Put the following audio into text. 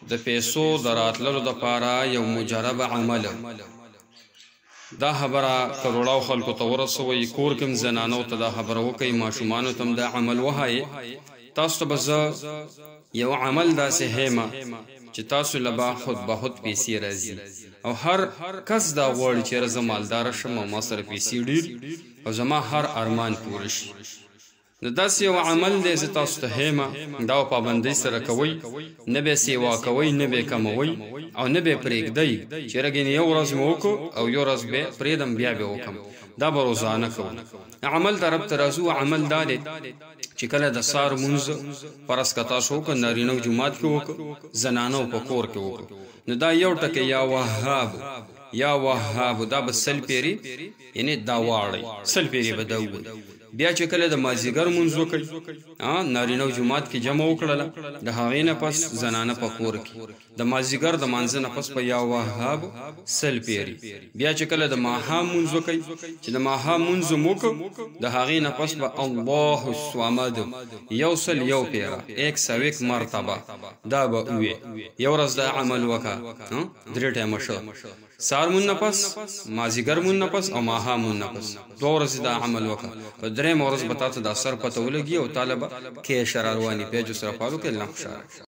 د پیسو دراتلو د پاره یو مجرب عمل دا خبره کروڑاو خلکو ته ورسوي کور کوم زنانو ته دا خبره وکي ماشومانو ته دا عمل وهاي تاسو ته بز یو عمل دا سهمه چې تاسو لبا خود به خود پیسې راځي او هر کس دا وړي چې زه مالدار شم او ما سره پیسې ډیر او زما هر ارمان پوره شي نو داسې یو عمل دی زه تاسو ته هیمه دا پابندۍ سره کوئ نه به سیوا کوئ نه به کموئ او نه به پرېږدئ چې رګین یو ورځ مې وکړو او یو ورځ به پرېږدم بیا به وکړم دا به روزانه کوم عمل د رب ته راځو عمل دا دی چې کله د سار مونځ فرض که تاسو وکړه نارینه جومات کې وکړه زنانو په کور کې وکړه نو دا یو ټکی یا وهاب دا به سل پیري یعنی دا واړی سل پیري به دا ووایي بیا چې کله د مازیګر مونځ وکړي نارینه جومات کې جمع وکړله د هغې نه پس زنانه په کور کې د مازیګر د مانځه نه پس په یا وهاب سل پیري بیا چې کله د ماښام مونځ وکړي چې د ماښام مونځ مو وکړو د هغې نه پس به الله الصمد یو سل یو پیره 101 مرتبه دا به ووایي یو ورځ دا عمل وکړه درې ټایمه شو سار مون نه پس مازیګر مون نه پس او ماښام مون نه پس دوه ورځې دا عمل وکړه په درېیمه ورځ به تا ته دا سر پته ولګي او طالبه کې شرار رواني پیجو سره فالو کې الله خوشحاله